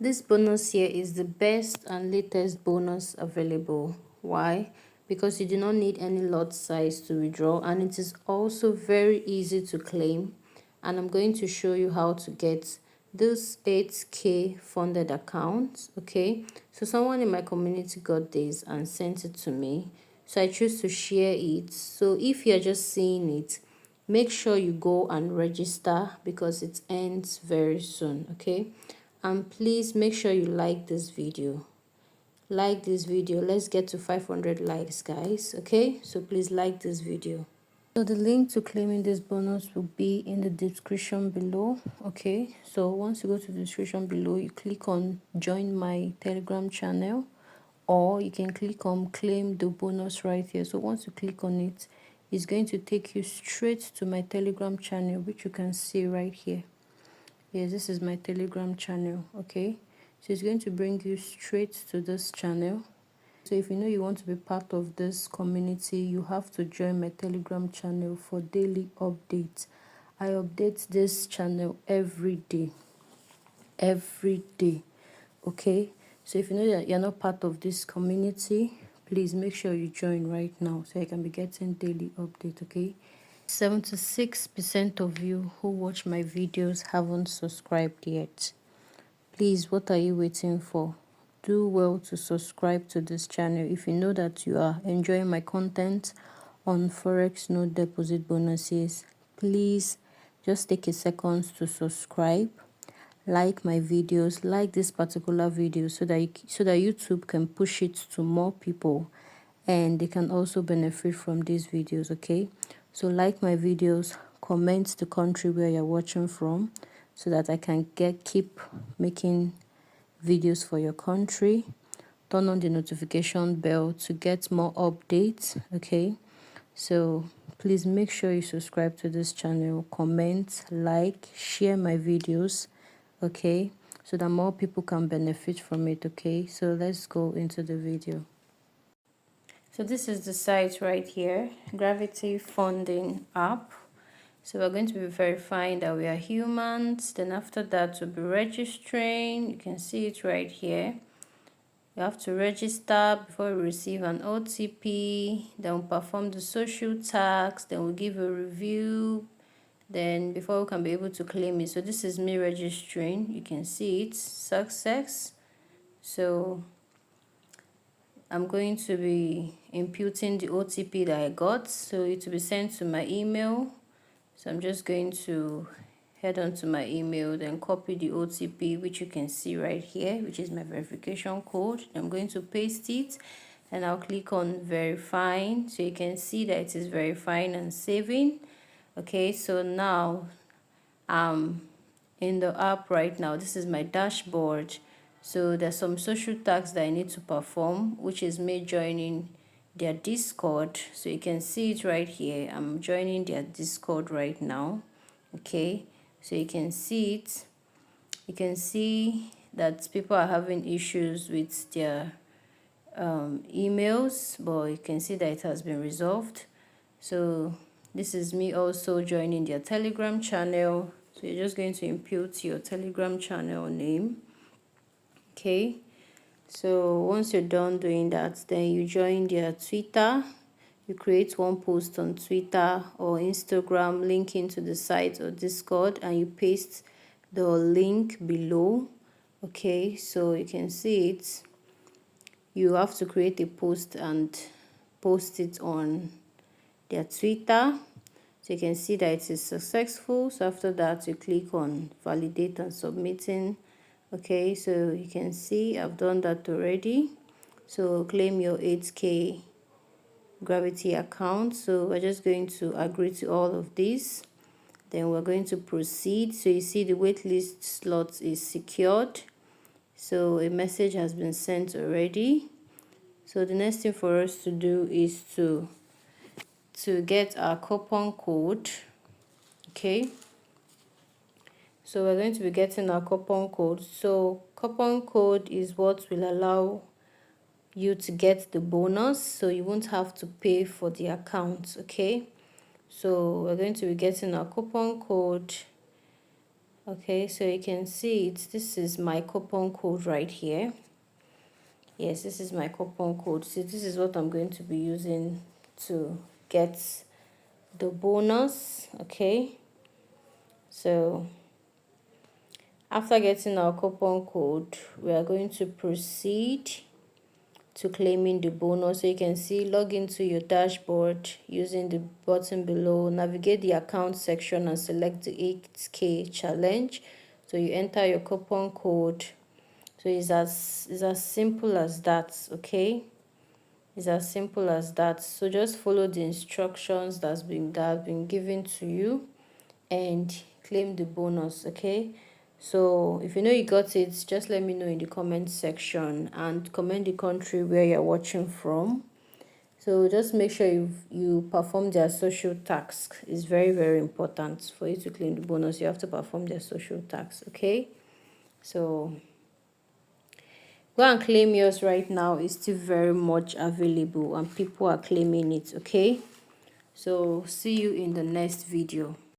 This bonus here is the best and latest bonus available. Why? Because you do not need any lot size to withdraw, and it is also very easy to claim. And I'm going to show you how to get this 8k funded account. Okay, so someone in my community got this and sent it to me, so I choose to share it. So if you're just seeing it, make sure you go and register because it ends very soon. Okay, and please make sure you like this video. Let's get to 500 likes, guys. Okay, so please like this video. So the link to claiming this bonus will be in the description below. Okay, so once you go to the description below, you click on join my Telegram channel, or you can click on claim the bonus right here. So once you click on it, it's going to take you straight to my Telegram channel, which you can see right here. Yes, this is my Telegram channel. Okay, so it's going to bring you straight to this channel. So if you know you want to be part of this community, you have to join my Telegram channel for daily updates. I update this channel every day. Okay, so if you know that you're not part of this community, please make sure you join right now so you can be getting daily update. Okay, 76% of you who watch my videos haven't subscribed yet. Please, what are you waiting for? Do well to subscribe to this channel if you know that you are enjoying my content on Forex no deposit bonuses. Please just take a second to subscribe, like my videos, like this particular video so that YouTube can push it to more people and they can also benefit from these videos. Okay, so like my videos, comment the country where you're watching from so that I can keep making videos for your country. Turn on the notification bell to get more updates. Okay, so please make sure you subscribe to this channel, comment, like, share my videos. Okay, so that more people can benefit from it. Okay, so let's go into the video. So this is the site right here, Gravity Funding app. So we're going to be verifying that we are humans. Then after that, we'll be registering. You can see it right here. You have to register before you receive an OTP. Then we'll perform the social tax. Then we'll give a review. Then before we can be able to claim it. So this is me registering. You can see it, success. So I'm going to be imputing the OTP that I got. So it will be sent to my email. So I'm just going to head on to my email, then copy the OTP, which you can see right here, which is my verification code. I'm going to paste it and I'll click on verifying. So you can see that it is verifying and saving. Okay, so now in the app right now, this is my dashboard. So there's some social tasks that I need to perform, which is me joining their Discord. So you can see it right here. I'm joining their Discord right now. Okay, so you can see it. You can see that people are having issues with their emails, but you can see that it has been resolved. So this is me also joining their Telegram channel. So you're just going to impute your Telegram channel name. Okay, so once you're done doing that, then you join their Twitter. You create one post on Twitter or Instagram linking to the site or Discord, and you paste the link below. Okay, so you can see it. You have to create a post and post it on their Twitter. So you can see that it is successful. So after that, you click on validate and submitting. Okay, so you can see I've done that already. So claim your 8k Gravity account. So we're just going to agree to all of this. Then we're going to proceed. So you see the waitlist slot is secured. So a message has been sent already. So the next thing for us to do is to get our coupon code. Okay, so we're going to be getting our coupon code. So coupon code is what will allow you to get the bonus, so you won't have to pay for the account. Okay, so we're going to be getting our coupon code Okay, so you can see this is my coupon code right here. Yes, this is my coupon code. So this is what I'm going to be using to get the bonus. Okay, so after getting our coupon code, we are going to proceed to claiming the bonus. So you can see, log into your dashboard using the button below, navigate the account section and select the 8K challenge. So you enter your coupon code. So it's as simple as that. Okay, it's as simple as that. So just follow the instructions that have been given to you and claim the bonus. Okay, so if you know you got it, just let me know in the comment section and comment the country where you're watching from. So just make sure you perform their social task. It's very, very important for you to claim the bonus. You have to perform their social task. Okay, so go and claim yours right now. It's still very much available and people are claiming it. Okay, so see you in the next video.